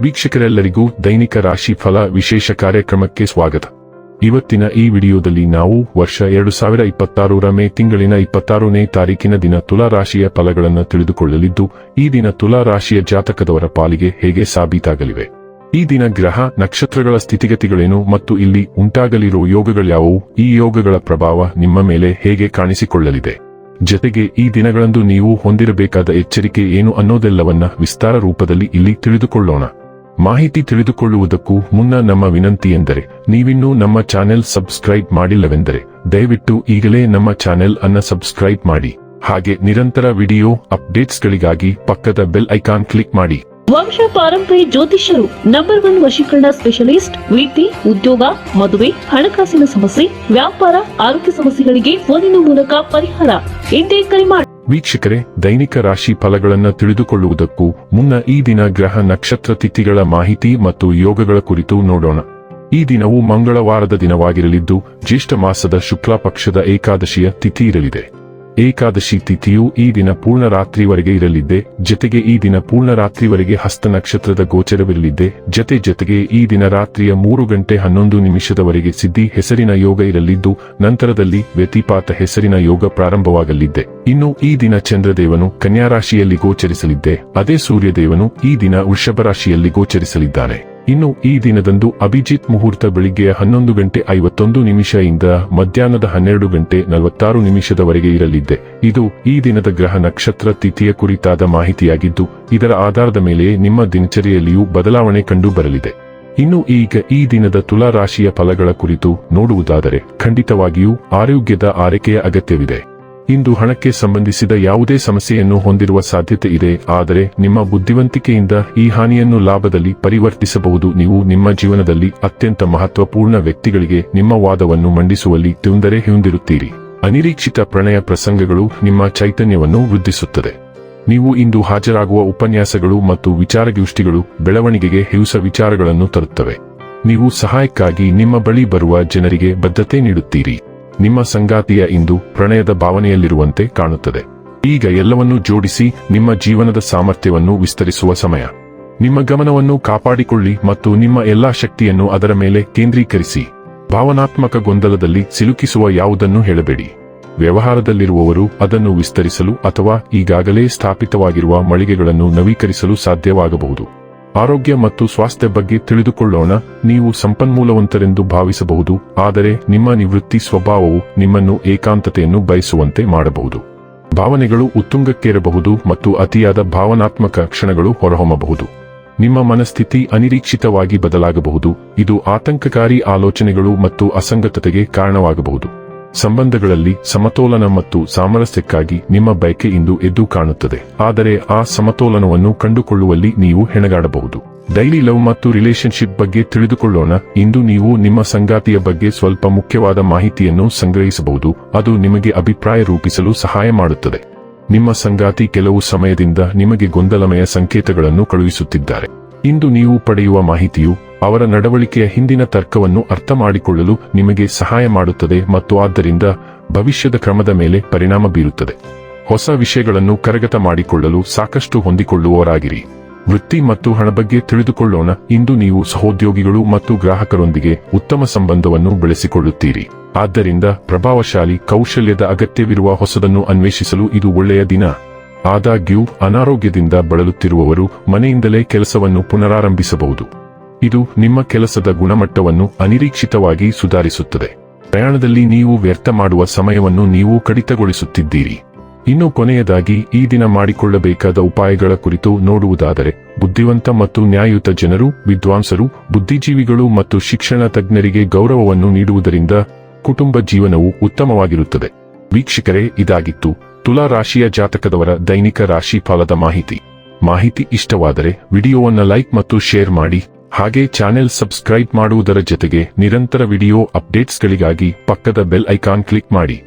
ವೀಕ್ಷಕರೆಲ್ಲರಿಗೂ ದೈನಿಕ ರಾಶಿ ಫಲ ವಿಶೇಷ ಕಾರ್ಯಕ್ರಮಕ್ಕೆ ಸ್ವಾಗತ. ಇವತ್ತಿನ ಈ ವಿಡಿಯೋದಲ್ಲಿ ನಾವು ವರ್ಷ 2026ರ ಮೇ ತಿಂಗಳಿನ 26ನೇ ತಾರೀಕಿನ ದಿನ ತುಲಾ ರಾಶಿಯ ಫಲಗಳನ್ನು ತಿಳಿದುಕೊಳ್ಳಲಿದ್ದು, ಈ ದಿನ ತುಲಾ ರಾಶಿಯ ಜಾತಕದವರ ಪಾಲಿಗೆ ಹೇಗೆ ಸಾಬೀತಾಗಲಿವೆ, ಈ ದಿನ ಗ್ರಹ ನಕ್ಷತ್ರಗಳ ಸ್ಥಿತಿಗತಿಗಳೇನು ಮತ್ತು ಇಲ್ಲಿ ಉಂಟಾಗಲಿರುವ ಯೋಗಗಳ್ಯಾವುವು, ಈ ಯೋಗಗಳ ಪ್ರಭಾವ ನಿಮ್ಮ ಮೇಲೆ ಹೇಗೆ ಕಾಣಿಸಿಕೊಳ್ಳಲಿದೆ, ಜತೆಗೆ ಈ ದಿನಗಳಂದು ನೀವು ಹೊಂದಿರಬೇಕಾದ ಎಚ್ಚರಿಕೆ ಏನು ಅನ್ನೋದೆಲ್ಲವನ್ನ ವಿಸ್ತಾರ ರೂಪದಲ್ಲಿ ಇಲ್ಲಿ ತಿಳಿದುಕೊಳ್ಳೋಣ. ಮಾಹಿತಿ ತಿಳಿದುಕೊಳ್ಳುವುದಕ್ಕೂ ಮುನ್ನ ನಮ್ಮ ವಿನಂತಿ ಎಂದರೆ, ನೀವಿನ್ನೂ ನಮ್ಮ ಚಾನೆಲ್ ಸಬ್ಸ್ಕ್ರೈಬ್ ಮಾಡಿಲ್ಲವೆಂದರೆ ದಯವಿಟ್ಟು ಈಗಲೇ ನಮ್ಮ ಚಾನೆಲ್ ಅನ್ನು ಸಬ್ಸ್ಕ್ರೈಬ್ ಮಾಡಿ. ಹಾಗೆ ನಿರಂತರ ವಿಡಿಯೋ ಅಪ್ಡೇಟ್ಸ್ಗಳಿಗಾಗಿ ಪಕ್ಕದ ಬೆಲ್ ಐಕಾನ್ ಕ್ಲಿಕ್ ಮಾಡಿ. ವಂಶ ಪಾರಂಪರ್ಯ ಜ್ಯೋತಿಷ್ಯರು ನಂಬರ್ 1 ವಶೀಕರಣ ಸ್ಪೆಷಲಿಸ್ಟ್. ವೃತ್ತಿ, ಉದ್ಯೋಗ, ಮದುವೆ, ಹಣಕಾಸಿನ ಸಮಸ್ಯೆ, ವ್ಯಾಪಾರ, ಆರೋಗ್ಯ ಸಮಸ್ಯೆಗಳಿಗೆ ಫೋನಿನ ಮೂಲಕ ಪರಿಹಾರ. ಇಂದೇ ಕರೆ ಮಾಡಿ. ವೀಕ್ಷಕರೇ, ದೈನಿಕ ರಾಶಿ ಫಲಗಳನ್ನು ತಿಳಿದುಕೊಳ್ಳುವುದಕ್ಕೂ ಮುನ್ನ ಈ ದಿನ ಗ್ರಹ ನಕ್ಷತ್ರ ತಿಥಿಗಳ ಮಾಹಿತಿ ಮತ್ತು ಯೋಗಗಳ ಕುರಿತು ನೋಡೋಣ. ಈ ದಿನವು ಮಂಗಳವಾರದ ದಿನವಾಗಿರಲಿದ್ದು, ಜ್ಯೇಷ್ಠ ಮಾಸದ ಶುಕ್ಲ ಪಕ್ಷದ ಏಕಾದಶಿಯ ತಿಥಿ ಇರಲಿದೆ. ಏಕಾದಶಿ ತಿಥಿಯು ಈ ದಿನ ಪೂರ್ಣ ರಾತ್ರಿವರೆಗೆ ಇರಲಿದೆ. ಜತೆಗೆ ಈ ದಿನ ಪೂರ್ಣ ರಾತ್ರಿವರೆಗೆ ಹಸ್ತ ನಕ್ಷತ್ರದ ಗೋಚರವಿರಲಿದೆ. ಜತೆಗೆ ಈ ದಿನ ರಾತ್ರಿಯ 3:11 ಸಿದ್ಧಿ ಹೆಸರಿನ ಯೋಗ ಇರಲಿದ್ದು, ನಂತರದಲ್ಲಿ ವ್ಯತಿಪಾತ ಹೆಸರಿನ ಯೋಗ ಪ್ರಾರಂಭವಾಗಲಿದೆ. ಇನ್ನು ಈ ದಿನ ಚಂದ್ರದೇವನು ಕನ್ಯಾ ರಾಶಿಯಲ್ಲಿ ಗೋಚರಿಸಲಿದ್ದೆ. ಅದೇ ಸೂರ್ಯದೇವನು ಈ ದಿನ ವೃಷಭ ರಾಶಿಯಲ್ಲಿ ಗೋಚರಿಸಲಿದ್ದಾನೆ. ಇನ್ನು ಈ ದಿನದಂದು ಅಭಿಜಿತ್ ಮುಹೂರ್ತ ಬೆಳಿಗ್ಗೆಯ 11:51 ಇಂದ ಮಧ್ಯಾಹ್ನದ 12:46 ಇರಲಿದೆ. ಇದು ಈ ದಿನದ ಗ್ರಹ ನಕ್ಷತ್ರ ತಿಥಿಯ ಕುರಿತಾದ ಮಾಹಿತಿಯಾಗಿದ್ದು, ಇದರ ಆಧಾರದ ಮೇಲೆ ನಿಮ್ಮ ದಿನಚರಿಯಲ್ಲಿಯೂ ಬದಲಾವಣೆ ಕಂಡು ಬರಲಿದೆ. ಇನ್ನು ಈಗ ಈ ದಿನದ ತುಲಾ ರಾಶಿಯ ಫಲಗಳ ಕುರಿತು ನೋಡುವುದಾದರೆ, ಖಂಡಿತವಾಗಿಯೂ ಆರೋಗ್ಯದ ಆರೈಕೆಯ ಅಗತ್ಯವಿದೆ. ಇಂದು ಹಣಕ್ಕೆ ಸಂಬಂಧಿಸಿದ ಯಾವುದೇ ಸಮಸ್ಯೆಯನ್ನು ಹೊಂದಿರುವ ಸಾಧ್ಯತೆ ಇದೆ. ಆದರೆ ನಿಮ್ಮ ಬುದ್ಧಿವಂತಿಕೆಯಿಂದ ಈ ಹಾನಿಯನ್ನು ಲಾಭದಲ್ಲಿ ಪರಿವರ್ತಿಸಬಹುದು. ನೀವು ನಿಮ್ಮ ಜೀವನದಲ್ಲಿ ಅತ್ಯಂತ ಮಹತ್ವಪೂರ್ಣ ವ್ಯಕ್ತಿಗಳಿಗೆ ನಿಮ್ಮ ವಾದವನ್ನು ಮಂಡಿಸುವಲ್ಲಿ ತೊಂದರೆ ಹೊಂದಿರುತ್ತೀರಿ. ಅನಿರೀಕ್ಷಿತ ಪ್ರಣಯ ಪ್ರಸಂಗಗಳು ನಿಮ್ಮ ಚೈತನ್ಯವನ್ನು ವೃದ್ಧಿಸುತ್ತದೆ. ನೀವು ಇಂದು ಹಾಜರಾಗುವ ಉಪನ್ಯಾಸಗಳು ಮತ್ತು ವಿಚಾರಗೋಷ್ಠಿಗಳು ಬೆಳವಣಿಗೆಗೆ ಹೊಸ ವಿಚಾರಗಳನ್ನು ತರುತ್ತವೆ. ನೀವು ಸಹಾಯಕ್ಕಾಗಿ ನಿಮ್ಮ ಬಳಿ ಬರುವ ಜನರಿಗೆ ಬದ್ಧತೆ ನೀಡುತ್ತೀರಿ. ನಿಮ್ಮ ಸಂಗಾತಿಯ ಇಂದು ಪ್ರಣಯದ ಭಾವನೆಯಲ್ಲಿರುವಂತೆ ಕಾಣುತ್ತದೆ. ಈಗ ಎಲ್ಲವನ್ನೂ ಜೋಡಿಸಿ ನಿಮ್ಮ ಜೀವನದ ಸಾಮರ್ಥ್ಯವನ್ನು ವಿಸ್ತರಿಸುವ ಸಮಯ. ನಿಮ್ಮ ಗಮನವನ್ನು ಕಾಪಾಡಿಕೊಳ್ಳಿ ಮತ್ತು ನಿಮ್ಮ ಎಲ್ಲಾ ಶಕ್ತಿಯನ್ನು ಅದರ ಮೇಲೆ ಕೇಂದ್ರೀಕರಿಸಿ. ಭಾವನಾತ್ಮಕ ಗೊಂದಲದಲ್ಲಿ ಸಿಲುಕಿಸುವ ಯಾವುದನ್ನು ಹೇಳಬೇಡಿ. ವ್ಯವಹಾರದಲ್ಲಿರುವವರು ಅದನ್ನು ವಿಸ್ತರಿಸಲು ಅಥವಾ ಈಗಾಗಲೇ ಸ್ಥಾಪಿತವಾಗಿರುವ ಮಳಿಗೆಗಳನ್ನು ನವೀಕರಿಸಲು ಸಾಧ್ಯವಾಗಬಹುದು. ಆರೋಗ್ಯ ಮತ್ತು ಸ್ವಾಸ್ಥ್ಯ ಬಗ್ಗೆ ತಿಳಿದುಕೊಳ್ಳೋಣ. ನೀವು ಸಂಪನ್ಮೂಲವಂತರೆಂದು ಭಾವಿಸಬಹುದು, ಆದರೆ ನಿಮ್ಮ ನಿವೃತ್ತಿ ಸ್ವಭಾವವು ನಿಮ್ಮನ್ನು ಏಕಾಂತತೆಯನ್ನು ಬಯಸುವಂತೆ ಮಾಡಬಹುದು. ಭಾವನೆಗಳು ಉತ್ತುಂಗಕ್ಕೇರಬಹುದು ಮತ್ತು ಅತಿಯಾದ ಭಾವನಾತ್ಮಕ ಕ್ಷಣಗಳು ಹೊರಹೊಮ್ಮಬಹುದು. ನಿಮ್ಮ ಮನಸ್ಥಿತಿ ಅನಿರೀಕ್ಷಿತವಾಗಿ ಬದಲಾಗಬಹುದು. ಇದು ಆತಂಕಕಾರಿ ಆಲೋಚನೆಗಳು ಮತ್ತು ಅಸಂಗತತೆಗೆ ಕಾರಣವಾಗಬಹುದು. ಸಂಬಂಧಗಳಲ್ಲಿ ಸಮತೋಲನ ಮತ್ತು ಸಾಮರಸ್ಯಕ್ಕಾಗಿ ನಿಮ್ಮ ಬಯಕೆ ಇಂದು ಎದ್ದು ಕಾಣುತ್ತದೆ, ಆದರೆ ಆ ಸಮತೋಲನವನ್ನು ಕಂಡುಕೊಳ್ಳುವಲ್ಲಿ ನೀವು ಹೆಣಗಾಡಬಹುದು. ಡೈಲಿ ಲವ್ ಮತ್ತು ರಿಲೇಶನ್ಶಿಪ್ ಬಗ್ಗೆ ತಿಳಿದುಕೊಳ್ಳೋಣ. ಇಂದು ನೀವು ನಿಮ್ಮ ಸಂಗಾತಿಯ ಬಗ್ಗೆ ಸ್ವಲ್ಪ ಮುಖ್ಯವಾದ ಮಾಹಿತಿಯನ್ನು ಸಂಗ್ರಹಿಸಬಹುದು. ಅದು ನಿಮಗೆ ಅಭಿಪ್ರಾಯ ರೂಪಿಸಲು ಸಹಾಯ ಮಾಡುತ್ತದೆ. ನಿಮ್ಮ ಸಂಗಾತಿ ಕೆಲವು ಸಮಯದಿಂದ ನಿಮಗೆ ಗೊಂದಲಮಯ ಸಂಕೇತಗಳನ್ನು ಕಳುಹಿಸುತ್ತಿದ್ದಾರೆ. ಇಂದು ನೀವು ಪಡೆಯುವ ಮಾಹಿತಿಯು ಅವರ ನಡವಳಿಕೆಯ ಹಿಂದಿನ ತರ್ಕವನ್ನು ಅರ್ಥಮಾಡಿಕೊಳ್ಳಲು ನಿಮಗೆ ಸಹಾಯ ಮಾಡುತ್ತದೆ ಮತ್ತು ಆದ್ದರಿಂದ ಭವಿಷ್ಯದ ಕ್ರಮದ ಮೇಲೆ ಪರಿಣಾಮ ಬೀರುತ್ತದೆ. ಹೊಸ ವಿಷಯಗಳನ್ನು ಕರಗತ ಮಾಡಿಕೊಳ್ಳಲು ಸಾಕಷ್ಟು ಹೊಂದಿಕೊಳ್ಳುವವರಾಗಿರಿ. ವೃತ್ತಿ ಮತ್ತು ಹಣ ಬಗ್ಗೆ ತಿಳಿದುಕೊಳ್ಳೋಣ. ಇಂದು ನೀವು ಸಹೋದ್ಯೋಗಿಗಳು ಮತ್ತು ಗ್ರಾಹಕರೊಂದಿಗೆ ಉತ್ತಮ ಸಂಬಂಧವನ್ನು ಬೆಳೆಸಿಕೊಳ್ಳುತ್ತೀರಿ. ಆದ್ದರಿಂದ ಪ್ರಭಾವಶಾಲಿ ಕೌಶಲ್ಯದ ಅಗತ್ಯವಿರುವ ಹೊಸದನ್ನು ಅನ್ವೇಷಿಸಲು ಇದು ಒಳ್ಳೆಯ ದಿನ. ಆದಾಗ್ಯೂ ಅನಾರೋಗ್ಯದಿಂದ ಬಳಲುತ್ತಿರುವವರು ಮನೆಯಿಂದಲೇ ಕೆಲಸವನ್ನು ಪುನರಾರಂಭಿಸಬಹುದು. ಇದು ನಿಮ್ಮ ಕೆಲಸದ ಗುಣಮಟ್ಟವನ್ನು ಅನಿರೀಕ್ಷಿತವಾಗಿ ಸುಧಾರಿಸುತ್ತದೆ. ಪ್ರಯಾಣದಲ್ಲಿ ನೀವು ವ್ಯರ್ಥ ಮಾಡುವ ಸಮಯವನ್ನು ನೀವು ಕಡಿತಗೊಳಿಸುತ್ತಿದ್ದೀರಿ. ಇನ್ನು ಕೊನೆಯದಾಗಿ ಈ ದಿನ ಮಾಡಿಕೊಳ್ಳಬೇಕಾದ ಉಪಾಯಗಳ ಕುರಿತು ನೋಡುವುದಾದರೆ, ಬುದ್ಧಿವಂತ ಮತ್ತು ನ್ಯಾಯಯುತ ಜನರು, ವಿದ್ವಾಂಸರು, ಬುದ್ಧಿಜೀವಿಗಳು ಮತ್ತು ಶಿಕ್ಷಣ ತಜ್ಞರಿಗೆ ಗೌರವವನ್ನು ನೀಡುವುದರಿಂದ ಕುಟುಂಬ ಜೀವನವು ಉತ್ತಮವಾಗಿರುತ್ತದೆ. ವೀಕ್ಷಕರೇ, ಇದಾಗಿತ್ತು ತುಲಾ ರಾಶಿಯ ಜಾತಕದವರ ದೈನಿಕ ರಾಶಿ ಫಲದ ಮಾಹಿತಿ ಇಷ್ಟವಾದರೆ ವಿಡಿಯೋವನ್ನು ಲೈಕ್ ಮತ್ತು ಶೇರ್ ಮಾಡಿ. ಹಾಗೆ ಚಾನೆಲ್ ಸಬ್ಸ್ಕ್ರೈಬ್ ಮಾಡುವುದರ ಜೊತೆಗೆ ನಿರಂತರ ವಿಡಿಯೋ ಅಪ್ಡೇಟ್ಸ್ಗಳಿಗಾಗಿ ಪಕ್ಕದ ಬೆಲ್ ಐಕಾನ್ ಕ್ಲಿಕ್ ಮಾಡಿ.